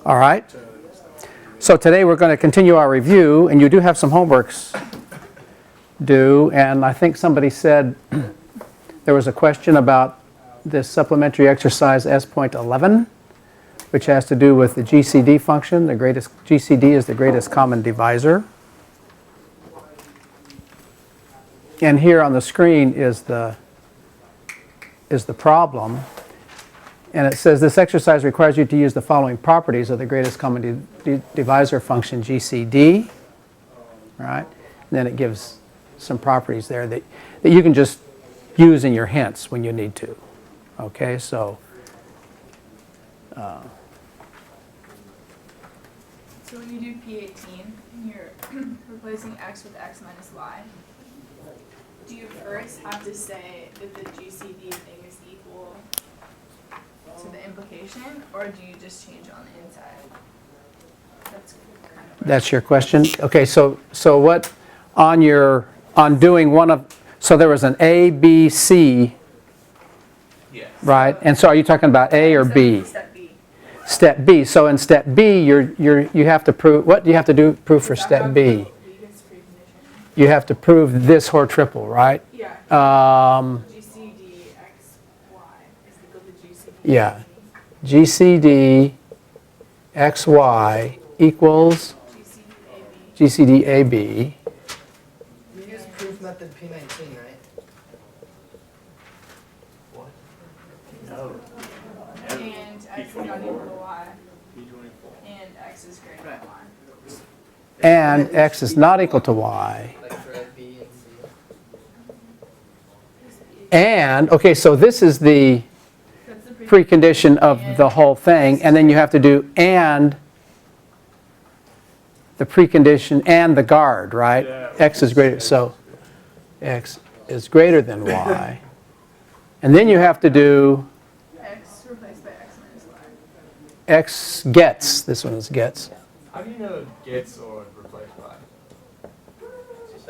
All right. So today we're going to continue our review, and you do have some homeworks due. And I think somebody said there was a question about this supplementary exercise S.11, which has to do with the GCD function. The greatest GCD is the greatest common divisor. And here on the screen is the problem. And it says this exercise requires you to use the following properties of the greatest common divisor function GCD. Right? And then it gives some properties there that you can just use in your hints when you need to. Okay, so so when you do P18 and you're replacing x with x minus y, do you first have to say that the GCD thing is equal to the implication, or do you just change it on the inside? That's your question. Okay, so what on doing one of, so there was an A, B, C, yes. Right? And so are you talking about A or B? Step B. Step B. So in step B, you have to prove, what do you have to prove for step B? You have to prove this Hoare triple, right? Yeah. GCD x y is equal to GCD. Yeah. GCD xy equals GCD AB. You use proof method P19, right? What? No. And x is not equal to y. And x is greater than y. And x is not equal to y. Like for B and C. And, okay, so this is the That's the precondition of the whole thing. And then you have to do and the precondition and the guard, right? Yeah. X is greater, so x is greater than y. And then you have to do x replaced by x minus y. x gets, this one is gets. How do you know gets or replaced by?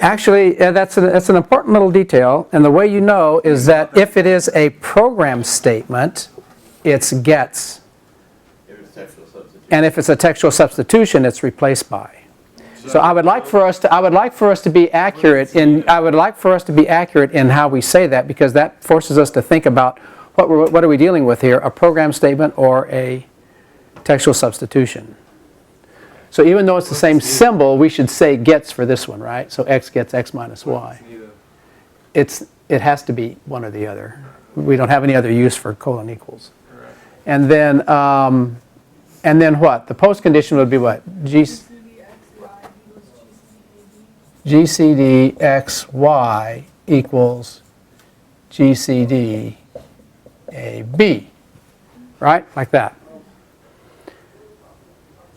Actually, that's an important little detail, and the way you know is that if it is a program statement, it's gets. And if it's a textual substitution, it's replaced by. So I would like for us to be accurate in how we say that, because that forces us to think about what are we dealing with here, a program statement or a textual substitution. So even though it's the same symbol, we should say gets for this one, right? So x gets x minus y. It has to be one or the other. We don't have any other use for colon equals. And then what? The postcondition would be what? GCD xy equals GCD AB, right? Like that.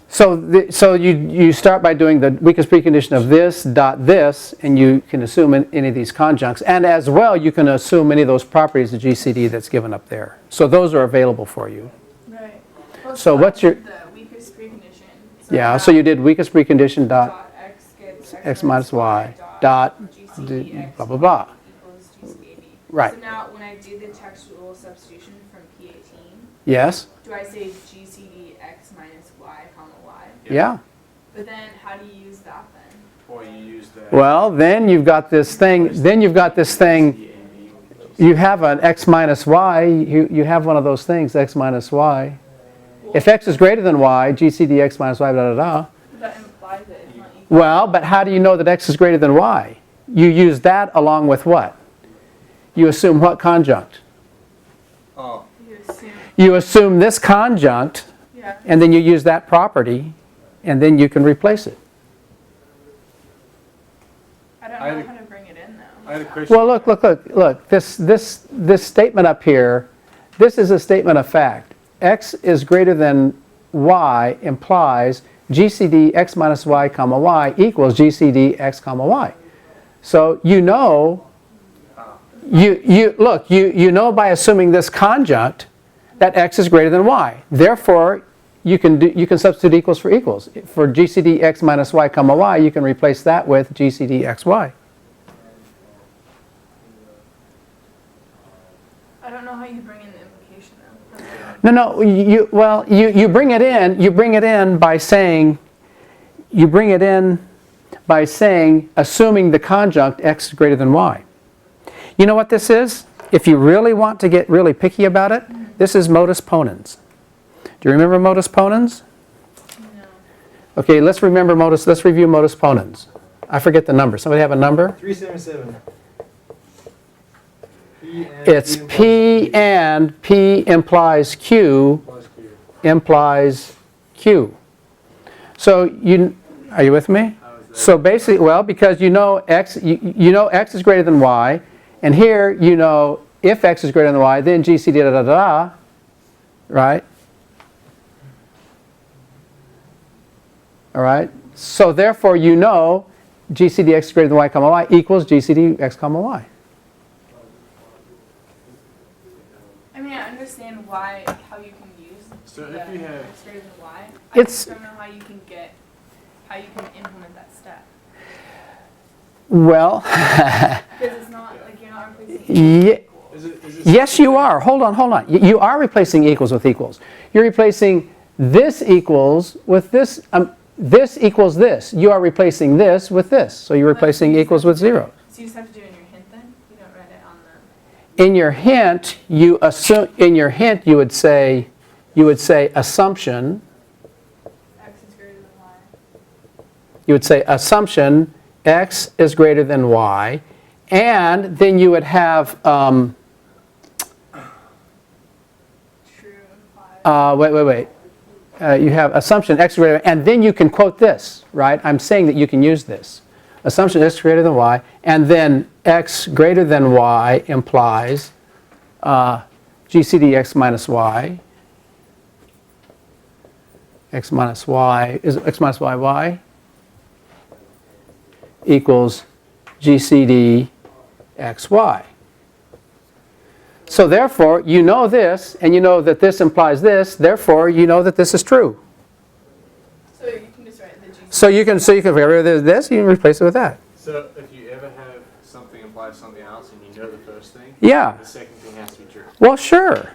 So you start by doing the weakest precondition of this dot this, and you can assume any of these conjuncts, and as well you can assume any of those properties of GCD that's given up there. So those are available for you. Right. Well, So what's your the weakest precondition? yeah? So you did weakest precondition dot x gets x minus y dot GCD blah blah blah. equals GCD. Right. So now when I do the textual substitution from P18, Yes. do I say GCD x minus y comma y? Yeah. But then how do you use that then? Or you use the Well, then you've got this thing. You have an x minus y. You have one of those things, x minus y. If x is greater than y, GCD x minus y, da da da. That implies that it's not equal. Well, but how do you know that x is greater than y? You use that along with what? You assume what conjunct? oh You assume. You assume this conjunct, Yeah. and then you use that property, and then you can replace it. I don't I had know a- how to bring it in though. I had a question. Well, look. This statement up here, this is a statement of fact. X is greater than y implies GCD x minus y comma y equals GCD x comma y. So you know, you know by assuming this conjunct that x is greater than y. Therefore, you can substitute equals for equals. For GCD x minus y comma y, you can replace that with GCD xy. I don't know how you bring in the implication though. No, you bring it in by saying, assuming the conjunct x is greater than y. You know what this is? If you really want to get really picky about it, this is Modus Ponens. Do you remember Modus Ponens? No. Okay, let's review Modus Ponens. I forget the number. Somebody have a number? 377. It's P and P implies Q implies Q. So are you with me? So basically, well, because you know x is greater than y, and here you know if x is greater than y, then GCD da da da, right? All right. So therefore, you know GCD x greater than y comma y equals GCD x comma y. I mean, I understand how you can use So the if you have- x greater than y. I It's- just don't know how you can implement that step. Well, Because it's not, like, you're not replacing ye- Is it yes, you are. Hold on. You are replacing equals with equals. You're replacing this equals with this. This equals this. You are replacing this with this. So you're replacing equals with 0. So you just have to do it in your hint then? You don't write it on the... In your hint, you assume. In your hint, you would say assumption. X is greater than y. You would say assumption x is greater than y, and then you would have True implies. wait. You have assumption x greater, and then you can quote this, right? I'm saying that you can use this. Assumption x greater than y, and then x greater than y implies GCD x minus y. X minus y is x minus y equals GCD xy. So therefore, you know this, and you know that this implies this. Therefore, you know that this is true. So you can just write the GC. So you can get rid of this. You can replace it with that. So if you ever have something implies something else and you know the first thing, Yeah. the second thing has to be true. Well, sure.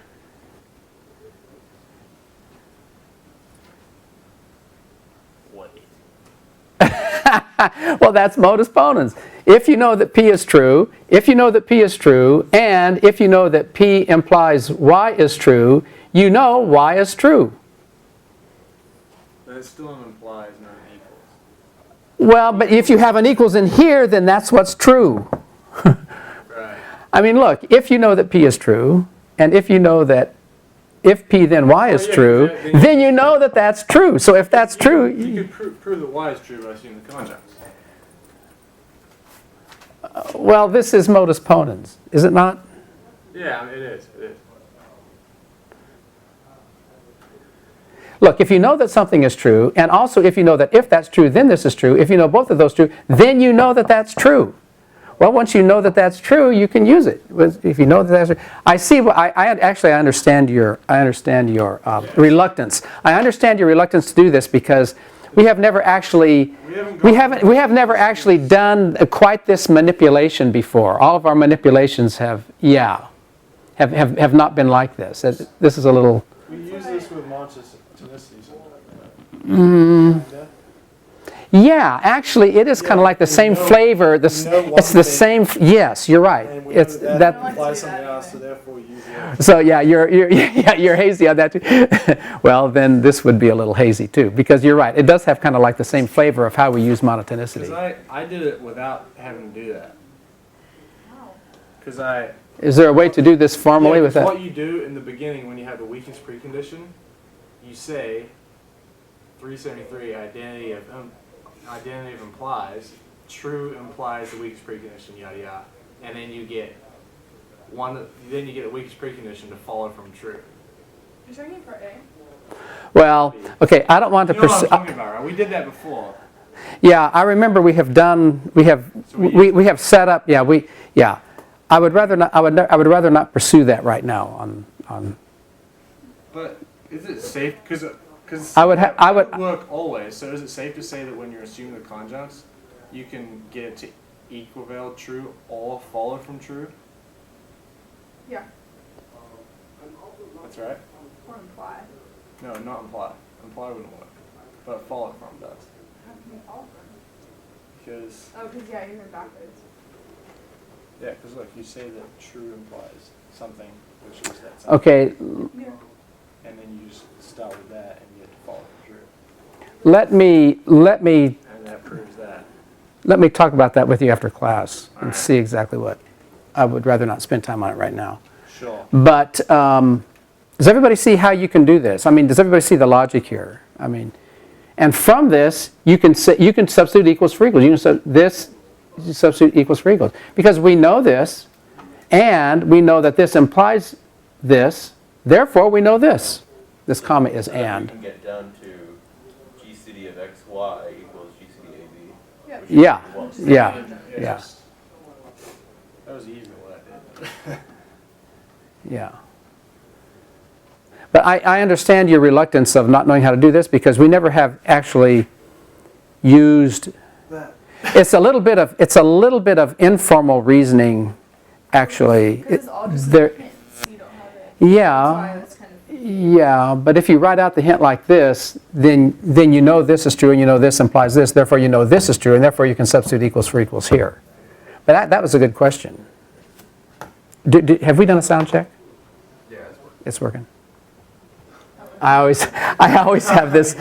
Well, that's Modus Ponens. If you know that P is true, and if you know that P implies Y is true, you know Y is true. But it still implies not equals. Well, but if you have an equals in here, then that's what's true. Right. I mean, look, if you know that P is true, and if you know that if P then Y is yeah, true, then you know that that's true. So if that's true, You could prove that y is true by assuming the conjuncts. well, this is Modus Ponens, is it not? Yeah, I mean, it is. Look, if you know that something is true, and also if you know that if that's true, then this is true, if you know both of those true, then you know that that's true. Well, once you know that that's true, you can use it. If you know that that's true, I see. I understand your reluctance. I understand your reluctance to do this because we have never actually never actually done quite this manipulation before. All of our manipulations have not been like this. This is a little. We use this with Modus Ponens. Yeah, actually, it is kind of like the same flavor. It's the same. Yes, you're right. It's that. implies something else, so therefore use it. So yeah, you're hazy on that too. Well, then this would be a little hazy too, because you're right. It does have kind of like the same flavor of how we use monotonicity. Because I did it without having to do that. Because Is there a way to do this formally with that? What you do in the beginning when you have the weakest precondition, you say 373 identity of implies, true implies the weakest precondition, yada yada, and then you get the weakest precondition to follow from true. You're talking for A? Well, okay, I don't want to You know what I'm pursue. talking about, right? We did that before. Yeah, I remember we have set up. Yeah. I would rather not. I would rather not pursue that right now. On. But is it safe? Because I would work always. So is it safe to say that when you're assuming the conjuncts, you can get it to equivalent true or follow from true? Yeah. That's right. or imply? No, not imply. Imply wouldn't work. But follow from does. How can we follow from? Because, Oh, because yeah, you're going backwards. yeah, because look, you say that true implies something, which is that something. Okay, Yeah. And then you just start with that and you get to follow from true. let me And that proves that. Let me talk about that with you after class and Alright. see exactly what. I would rather not spend time on it right now. Sure. But does everybody see how you can do this? I mean, does everybody see the logic here? I mean, and from this, you can substitute equals for equals. You can substitute equals for equals. Because we know this, and we know that this implies this, therefore we know this. This comma is and. We can get down to GCD of XY equals GCD AB. Yeah. which is Yeah, one. yeah, It's yeah, just- that was easy what I did. yeah. But I understand your reluctance of not knowing how to do this because we never have actually used. It's a little bit of informal reasoning, actually. Because it's all just There- hints. You don't have it. That's Yeah. why it's kind of. Yeah, but if you write out the hint like this, then you know this is true and you know this implies this, therefore you know this is true and therefore you can substitute equals for equals here. But that was a good question. Have we done a sound check? Yeah, It's working. I always have this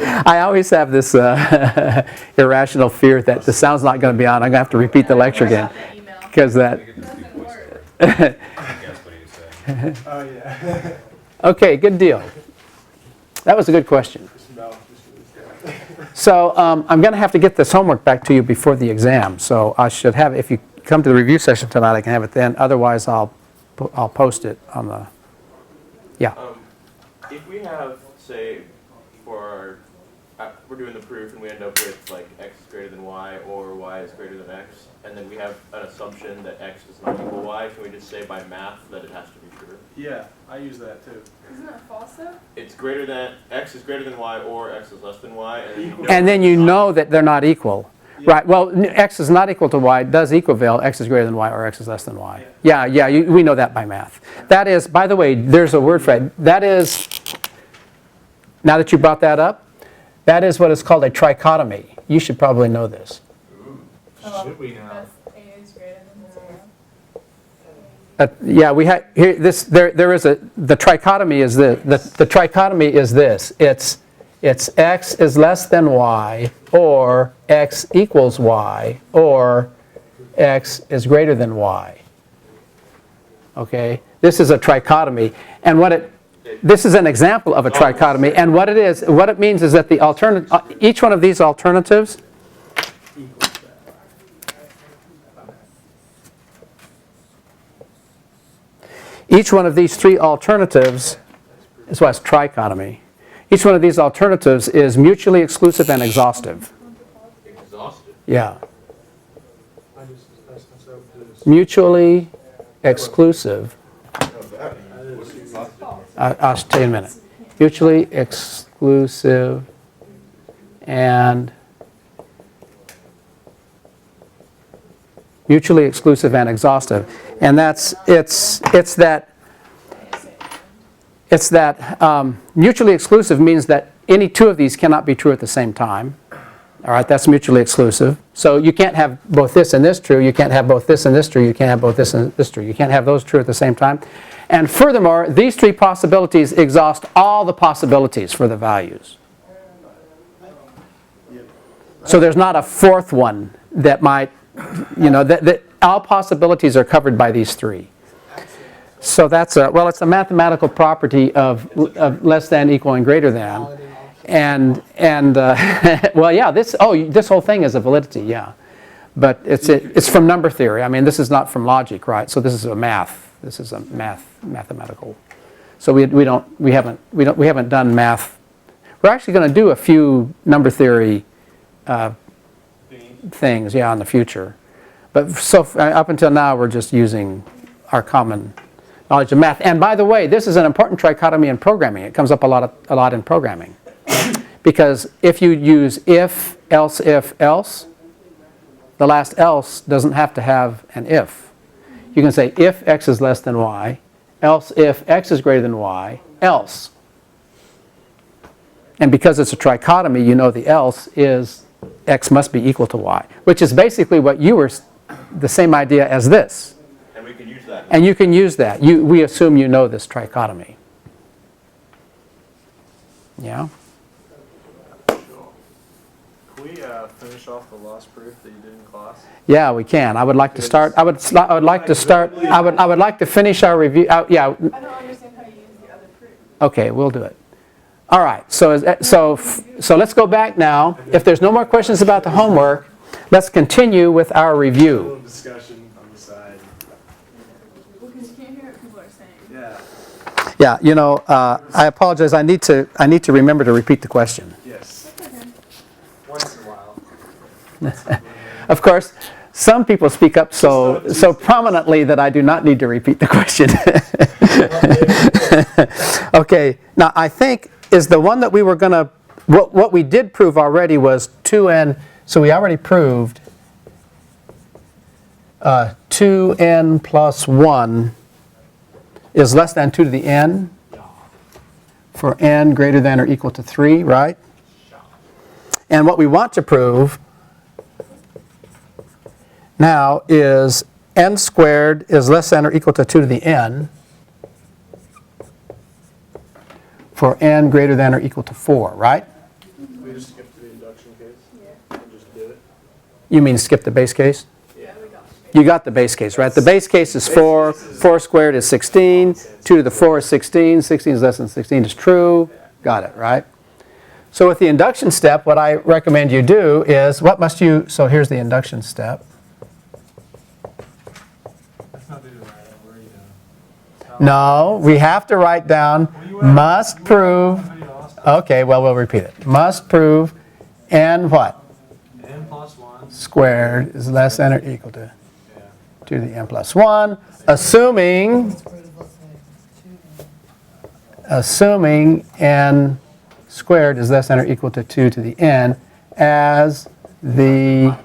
irrational fear that the sound's not going to be on. I'm going to have to repeat the lecture again The email. because that. Doesn't work. Guess what he was saying. Oh, yeah. Okay, good deal. That was a good question. No, just So I'm going to have to get this homework back to you before the exam. So I should have, if you come to the review session tonight, I can have it then. Otherwise, I'll post it on the. Yeah. If we have, say, for our, we're doing the proof and we end up with like x is greater than y or y is greater than x, and then we have an assumption that x does not equal y, can we just say by math that it has to be true? Yeah, I use that too. Isn't that false though? It's greater than, x is greater than y or x is less than y, and then you know. And then you it's not. know that they're not equal. Right, well, x is not equal to y does equivalent x is greater than y or x is less than y. Yeah, we know that by math. That is, by the way, there's a word for it. That is, now that you brought that up, that is what is called a trichotomy. You should probably know this. Should we now? That's a is greater than 0. Yeah, we had here this. There is a the trichotomy is the trichotomy is this. It's x is less than y, or x equals y, or x is greater than y. Okay, this is a trichotomy, and this is an example of a trichotomy, and what it means is that the each one of these alternatives. Each one of these three alternatives is why it's trichotomy. Each one of these alternatives is mutually exclusive and exhaustive. Exhausted. Yeah. Mutually exclusive. I'll tell you in a minute. Mutually exclusive and exhaustive. And it's that mutually exclusive means that any two of these cannot be true at the same time. All right, that's mutually exclusive. So you can't have both this and this true. You can't have both this and this true. You can't have both this and this true. You can't have those true at the same time. And furthermore, these three possibilities exhaust all the possibilities for the values. So there's not a fourth one that might, that all possibilities are covered by these three. So that's it's a mathematical property of less than, equal, and greater than. And well, yeah, this whole thing is a validity, yeah. But it's from number theory. I mean, this is not from logic, right? So this is a math. This is a mathematical. So we haven't done math. We're actually going to do a few number theory things, yeah, in the future. But up until now, we're just using our common knowledge of math. And by the way, this is an important trichotomy in programming. It comes up a lot in programming. Because if you use if, else, the last else doesn't have to have an if. You can say if x is less than y, else if x is greater than y, else. And because it's a trichotomy, you know the else is x must be equal to y, which is basically what you were, the same idea as this. And we can use that. And you can use that. We assume you know this trichotomy. Yeah? Can we finish off the lost proof that you did in class? Yeah, we can. I would like to start. I would like to finish our review. Yeah. I don't understand how you use the other proof. Okay, we'll do it. All right. So let's go back now. If there's no more questions about the homework, let's continue with our A review. little discussion on the side. Well, because you can't hear what people are saying. Yeah. Yeah. You know, I apologize. I need to remember to repeat the question. Yes. That's okay. Once in a while. Of course, some people speak up so prominently that I do not need to repeat the question. Okay. Now I think is the one that we were going to, what we did prove already was 2n, so we already proved 2n plus 1 is less than 2 to the n for n greater than or equal to 3, right? And what we want to prove now is n squared is less than or equal to 2 to the n for n greater than or equal to 4, right? We just skipped to the induction case. Yeah. And just did it. You mean skip the base case? Yeah, we got it. You got the base case, right? The base case is 4. 4 squared is 16. 2 to the 4 is 16. 16 is less than 16 is true. Got it, right? So with the induction step, what I recommend you do is, so here's the induction step. That's not the right. Where are you doing? No, we have to write down must prove. Okay, well, we'll repeat it. Must prove n what? N plus 1. Squared is less than or equal to Yeah. 2 to the n plus 1, assuming n squared is less than or equal to 2 to the n as the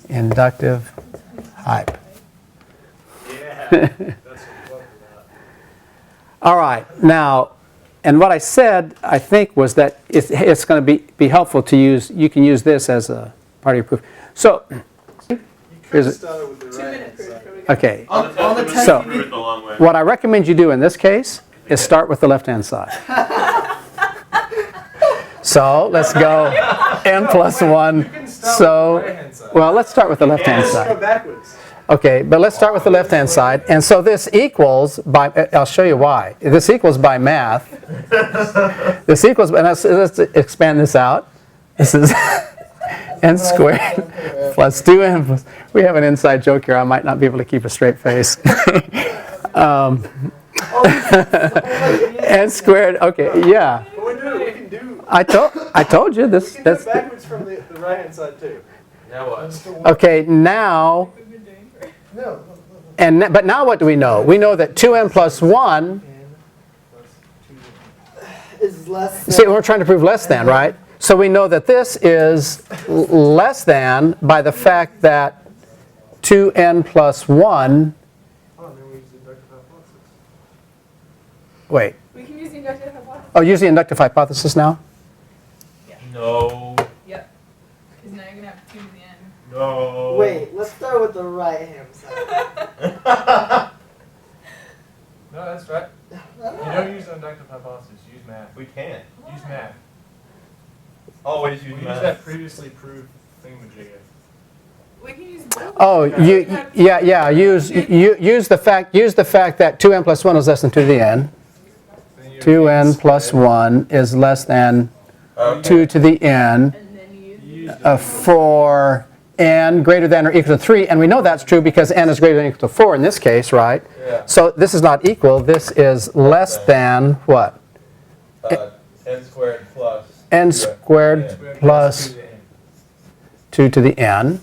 inductive hype. Yeah. That's what we're about. All right, now, and what I said, I think, was that it's going to be helpful to use, you can use this as a part of your proof. So, You Here's could it. start with the 2 right minute hand proof. side. Here we go. okay, On the test, So- you Move need- it the long way. what I recommend you do in this case is start with the left-hand side. So, let's go n plus 1. You can start So, with the right hand side. well, let's start with the left-hand Let's go side. backwards. Okay, but let's start with the left-hand side. And so this equals by, I'll show you why. This equals by math. This equals, and let's expand this out. This is n squared plus 2n plus, we have an inside joke here. I might not be able to keep a straight face. N squared, okay, yeah. But we can do. I told you this, We can do that's, it backwards from the right hand side too. Now what? okay, now, We've been doing for but now what do we know? We know that 2n plus 1, is less than. see, we're trying to prove less than, right? So we know that this is less than by the fact that 2n plus 1, Oh, then we use the inductive hypothesis. wait, We can use the inductive hypothesis. oh, use the inductive hypothesis now? No. Yep. Because now you're gonna have 2 to the end. No. Wait, let's start with the right hand side. No, that's right. You don't use the inductive hypothesis. Use math. We can't. Use math. Always We use use math. that previously proved thingamajigger. We can use both. Oh, use the fact that 2n plus 1 is less than 2 to the n. Then you 2n plus 1 is less than 2 to the n And then you use use for n greater than or equal to 3. And we know that's true because n is greater than or equal to 4 in this case, right? Yeah. So this is not equal. This is less than what? N squared plus. N squared the plus to the end. 2 to the n.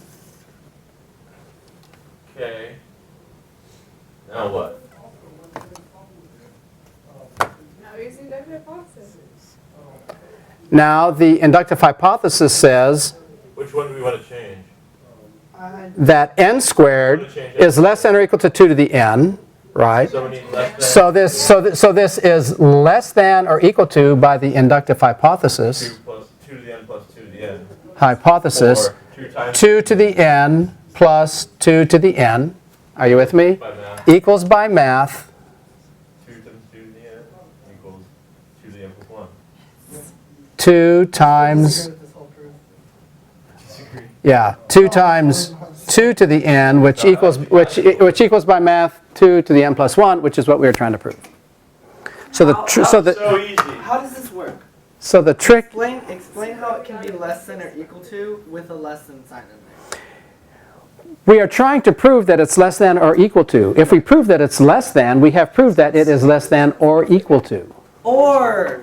Okay. Now what? now we're using inductive hypothesis. Now the inductive hypothesis says Which one do we want to change? that n squared is less than or equal to 2 to the n. right? So we need less than. So this is less than or equal to by the inductive hypothesis, 2 to the n plus 2 to the n. hypothesis, Or 2 times 2 to the n plus 2 to the n, are you with me? by math. Equals by math, 2 times 2 to the n equals 2 to the n plus 1. 2 times, Agree with this whole proof. Disagree. yeah, 2 times 2 to the n, which equals by math 2 to the n plus 1, which is what we were trying to prove. So the So easy. How does this work? so the trick, Explain how it can be less than or equal to with a less than sign in there. we are trying to prove that it's less than or equal to. If we prove that it's less than, we have proved that it is less than or equal to. Or.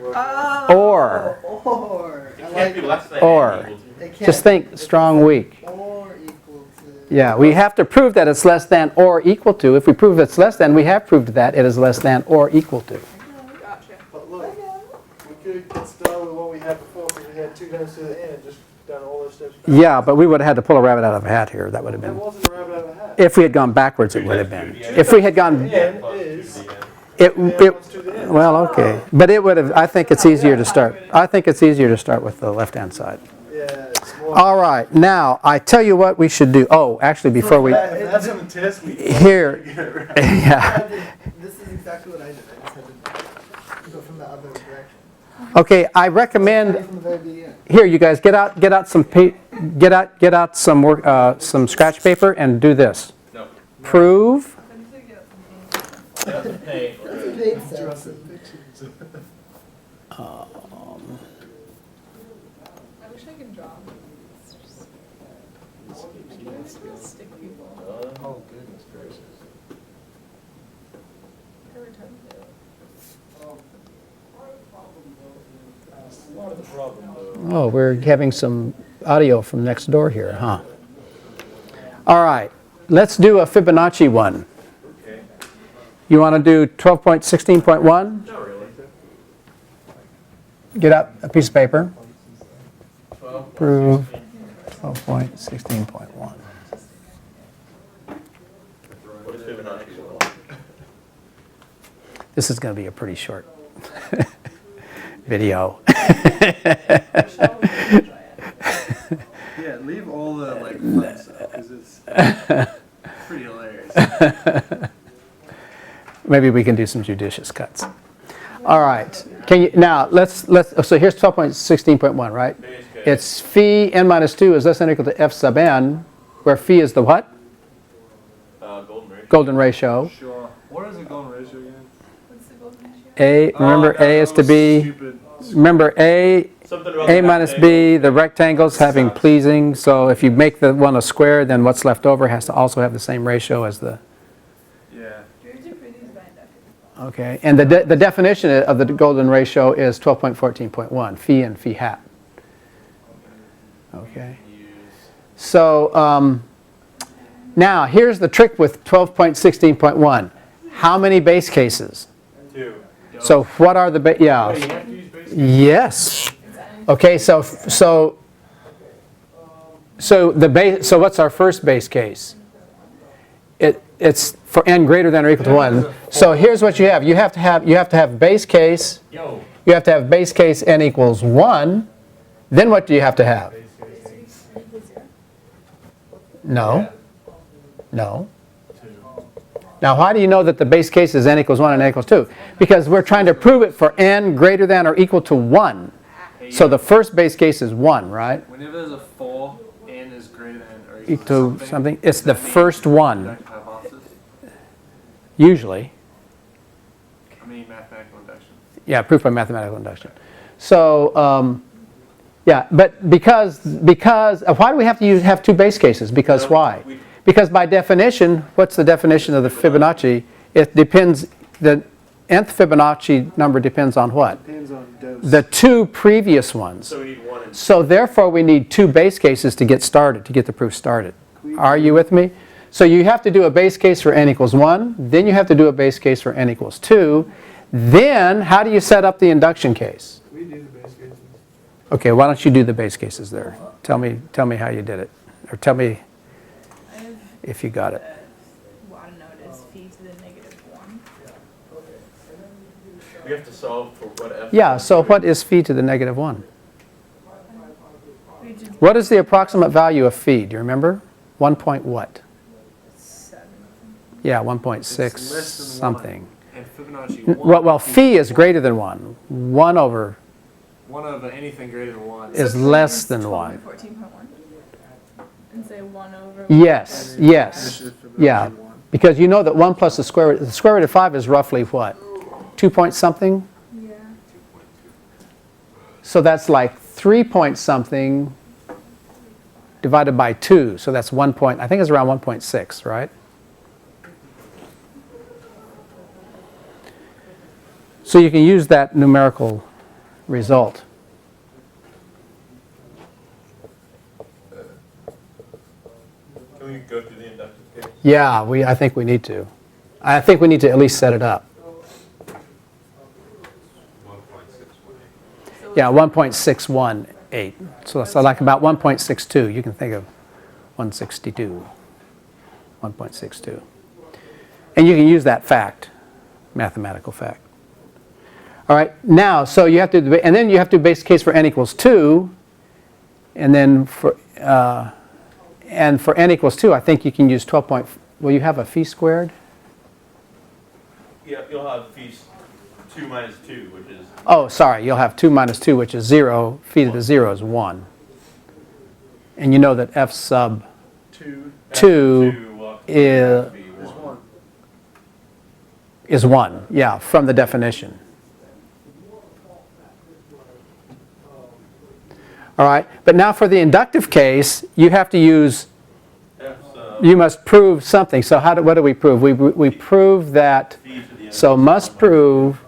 Or. Or. It can't be less than Or. and equal to. It can't Just think strong, weak. Or equal to. Yeah, we have to prove that it's less than or equal to. If we prove it's less than, we have proved that it is less than or equal to. Gotcha. But look, we could get started with what we had before, because we had 2 times to the end, just done all those steps. Yeah, but we would have had to pull a rabbit out of a hat here. That would have That been. wasn't a rabbit out of a hat. If we had gone backwards, it would have been. If we had gone, N Plus 2 is, to the n. it, to the end. well, okay. But it would have, I think it's easier to start. I think it's easier to start with the left-hand side. Yeah, it's more. All right, now, I tell you what we should do. Oh, actually, before we, If that's on the test, we. here, Get it right. yeah. This is exactly what I did. I just had to go from the other direction. Okay, I recommend, From the very beginning. here, you guys, get out some some work, some scratch paper and do this. No. Prove That's pay. Paid sense. I wish I could draw. It's just, I can't stick people. Oh, goodness gracious. Every time I do it. Part of the problem, though. Oh, we're having some audio from next door here, huh? All right, let's do a Fibonacci one. Okay. You want to do 12.16.1? Not really. Get out a piece of paper. 12. Prove 12.16.1. What is Fibonacci? This is going to be a pretty short video. Yeah, leave all the like fun stuff, because it's pretty hilarious. Maybe we can do some judicious cuts. All right. Can you now so here's 12.16.1, right? Base case. It's phi n minus 2 is less than or equal to f sub n, where phi is the what? Golden ratio. Golden ratio. Sure. What is the golden ratio again? What's the golden ratio? A, remember Oh, A is to B. Stupid. Remember A Something about A the minus rectangle. B, the rectangles having pleasing, so if you make the one a square, then what's left over has to also have the same ratio as the, Yeah. Do we have to prove these by inductive? okay. And the definition of the golden ratio is 12.14.1, phi and phi hat. Okay. Use So now here's the trick with 12.16.1. How many base cases? 2. So what are the, yeah. Wait, you have to use base case? Yes. Okay, so what's our first base case? It's for n greater than or equal to 1. So here's what you have. You have to have base case. Yo. You have to have base case n equals 1. Then what do you have to have? No. No. Now, why do you know that the base case is n equals 1 and n equals 2? Because we're trying to prove it for n greater than or equal to 1. So the first base case is 1, right? Whenever there's a 4, n is greater than or Equal to something. It's the first one, Inductive hypothesis. usually. I mean mathematical induction. Yeah, proof by mathematical induction. So, yeah, but because why do we have to have two base cases? Because why? Because by definition, what's the definition of the Fibonacci? It depends, the nth Fibonacci number depends on what? Depends on dose. The two previous ones. So we need 1 and So therefore, we need two base cases to get started, to get the proof started. Are you with me? So you have to do a base case for n equals 1. Then you have to do a base case for n equals 2. Then, how do you set up the induction case? We do the base cases. Okay, why don't you do the base cases there? Tell me how you did it. Or tell me I have if you got it. one notice phi to the negative 1. We have to solve for what f. Yeah, so what is phi to the negative 1? We did What is the approximate value of phi? Do you remember? 1 point what? 7. Yeah, 1.6 It's less than something. 1. And Fibonacci 1. Well, phi is greater than 1. 1 over 1 over anything greater than 1. is So can we less use than 12 1. by 14.1 and say 1 over. Yes, yes. Finish it for Yeah, Fibonacci 1. because you know that 1 plus the square root of 5 is roughly what? 2 point something? Yeah. So that's like 3 point something divided by 2. So that's 1 point, I think it's around 1.6, right? So you can use that numerical result. Can we go through the inductive case? Yeah, I think we need to. I think we need to at least set it up. Yeah, 1.618. So that's like about 1.62. You can think of 162. 1.62. And you can use that fact, mathematical fact. All right, now, so you have to, and then you have to base case for n equals 2. And then for n equals 2, I think you can use 12. Will you have a phi squared? Yeah, you'll have phi 2 minus 2, which is. Oh, sorry, you'll have 2 minus 2, which is 0. Phi to the 0 is 1. And you know that f sub 2 2 is, Be is 1. 1. is 1, yeah, from the definition. All right, but now for the inductive case, you have to use, F sub you must prove something. So what do we prove? We prove that, phi to the n so plus must 1 prove,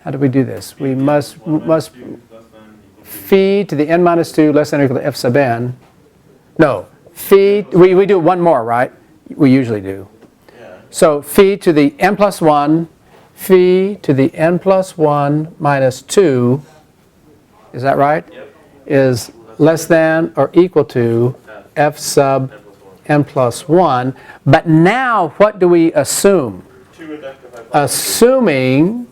how do we do this? We must phi to the n minus 2 less than or equal to f sub n. No, phi, we do one more, right? We usually do. Yeah. So phi to the n plus 1, phi to the n plus 1 minus 2, is that right? Yep. Is less than or equal to f sub N plus 1. n plus 1. But now what do we assume? 2 inductive hypothesis. Assuming,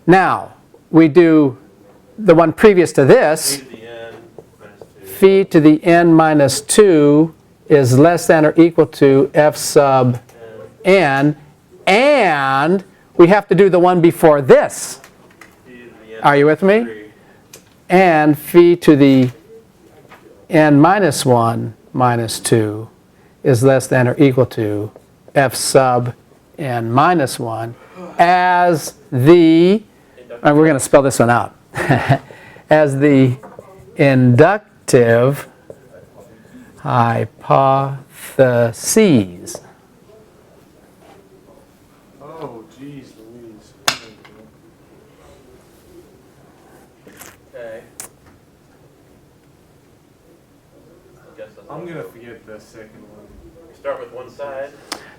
now we do the one previous to this, Phi to the n minus 2. phi to the n minus 2 is less than or equal to f sub n, and we have to do the one before this. Phi to the n Are you with me? 3. And phi to the n minus 1 minus 2 is less than or equal to f sub n minus 1 as the, and we're going to spell this one out, as the inductive hypotheses. Oh, geez Louise. Okay. Guess that's I'm going to forget the second one. Start with one side.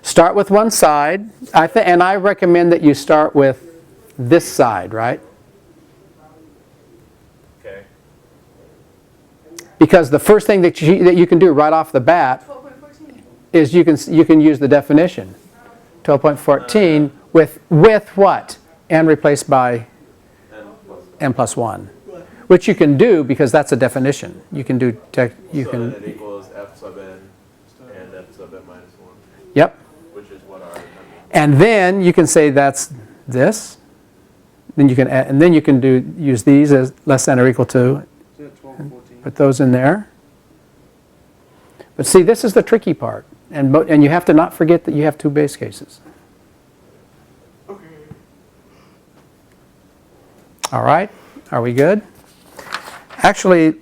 Start with one side, and I recommend that you start with this side, right? Okay. Because the first thing that you can do right off the bat 12.14. is you can use the definition. 12.14 with what? N replaced by N plus 1. n plus 1. Which you can do because that's a definition. You can do, So then it equals f sub n and f sub n minus 1, yep. which is what our. And then you can say that's this. Then you can add, and then you can use these as less than or equal to. Is that 12, 14? Put those in there. But see, this is the tricky part. And you have to not forget that you have two base cases. All right? Are we good? Actually,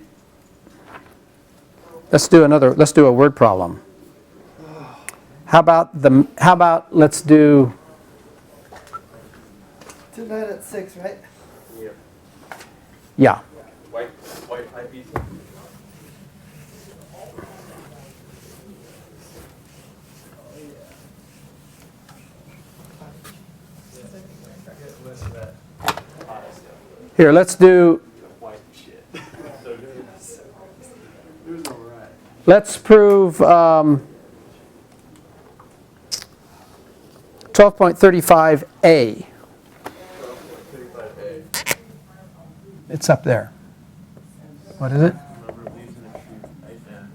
let's do a word problem. How about let's do, Tonight at 6, right? Yep. yeah. White pie pizza. Here, let's do, White shit. So good. It was alright. let's prove, 12.35a. 35A. It's up there. What is it? Number of leaves in a tree, N.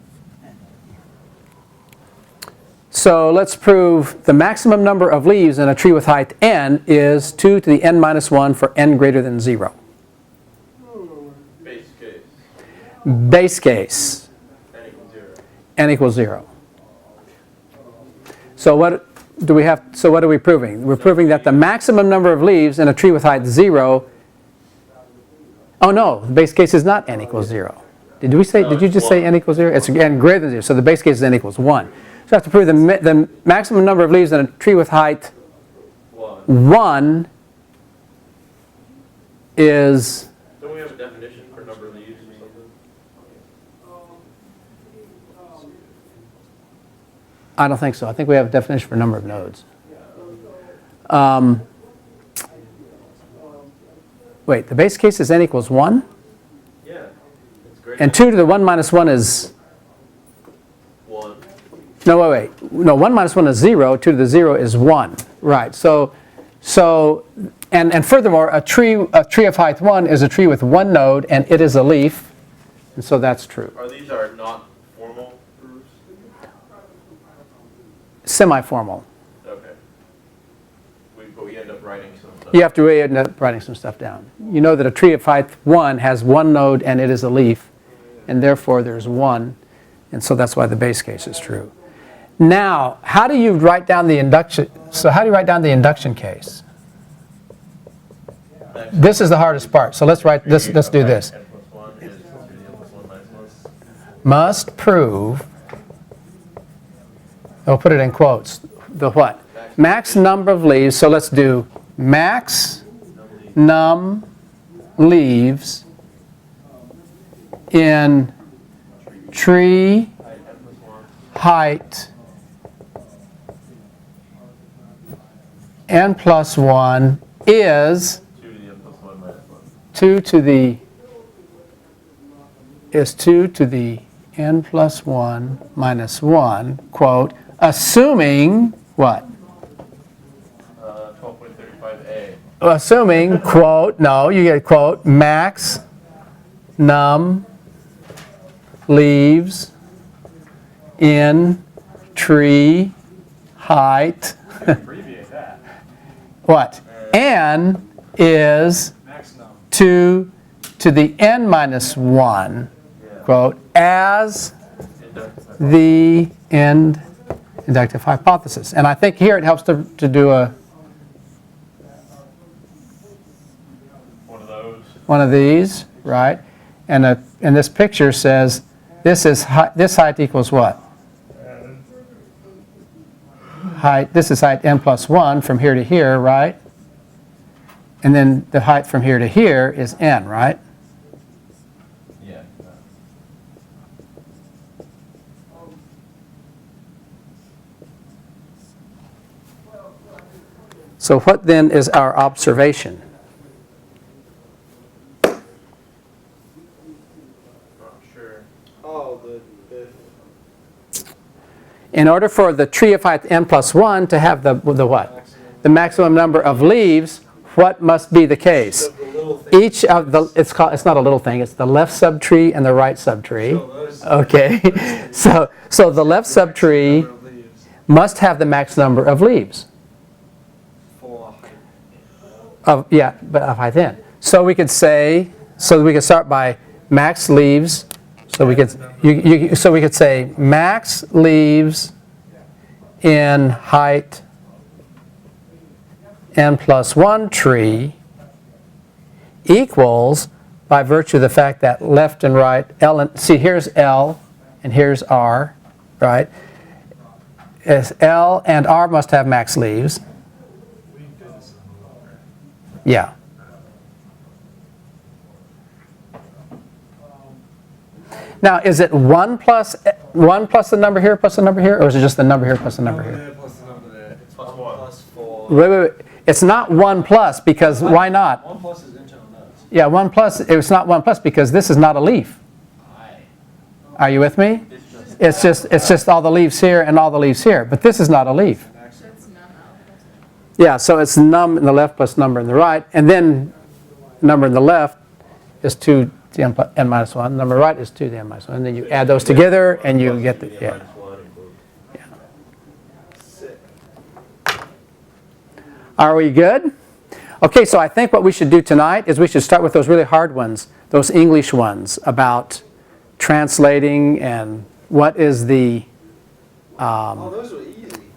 So let's prove the maximum number of leaves in a tree with height n is 2 to the n minus 1 for n greater than 0. Base case. Base case, N equals 0. n equals 0. So what do we have? So what are we proving? We're proving that the maximum number of leaves in a tree with height 0. Oh no, the base case is not n equals 0. Did we say? No, Did you it's just say 1. n equals 0? It's n greater than 0. So the base case is n equals 1. So I have to prove the maximum number of leaves in a tree with height 1 is. Don't we have a definition for number of leaves or something? I don't think so. I think we have a definition for number of nodes. Wait, the base case is n equals 1? Yeah. It's great. And 2 to the 1 minus 1 is, 1. no, wait. No, 1 minus 1 is 0, 2 to the 0 is 1. Right, and furthermore, a tree of height 1 is a tree with 1 node, and it is a leaf, and so that's true. These are not formal proofs? Semi-formal. Okay. But we end up writing some stuff. You have to end up writing some stuff down. You know that a tree of height 1 has 1 node, and it is a leaf, and therefore there's 1, and so that's why the base case is true. Now, how do you write down the induction? So how do you write down the induction case? This is the hardest part. So let's write this. Let's do this. N plus 1 is 2 to the N plus 1 minus 1. Must prove. I'll put it in quotes. The what? Max number of leaves. So let's do max num leaves in tree height n plus 1 is 2 to the n plus 1 minus 1, quote, assuming what? 12.35a. Assuming, quote, no, you get quote, max num leaves in tree height. Abbreviate that. What? N is Max num. 2 to the n minus 1, quote, as the end inductive hypothesis. And I think here it helps to do one of these, right? And this picture says this height equals what? Height, this is height n plus 1 from here to here, right? And then the height from here to here is n, right? Yeah. So what then is our observation? Not sure. Oh, the In order for the tree of height n plus 1 to have the what? The maximum number of leaves, what must be the case? Each of the, it's not a little thing, it's the left subtree and the right subtree. Okay, so the left subtree must have the max number of leaves. Of height n. So we could say, so we could start by max leaves. So we could say max leaves in height n plus 1 tree equals, by virtue of the fact that left and right, L and, see here's L and here's R, right? As L and R must have max leaves. Yeah. Now, is it 1 plus the number here plus the number here, or is it just the number here plus the number here? plus the number there. It's Plus 1. plus 4. Wait. It's not 1 plus because why not? 1 plus is internal nodes. Yeah, 1 plus, it's not 1 plus because this is not a leaf. Are you with me? It's just all the leaves here and all the leaves here, but this is not a leaf. That's none Yeah, so it's num in the left plus number in the right, and then number in the left is 2 to the n minus 1, number right is 2 to the n minus 1, and then you add those together and you get the, yeah. Are we good? Okay, so I think what we should do tonight is we should start with those really hard ones, those English ones about translating and what is the, Oh, those were easy.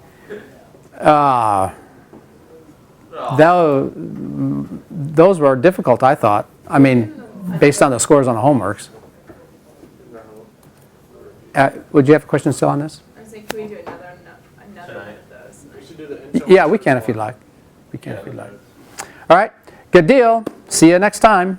those were difficult, I thought. I mean, based on the scores on the homeworks. Would you have a question still on this? I was like, can we do another one of those? We should do the Yeah, we can if you'd like. We can if you'd like. All right, good deal. See you next time.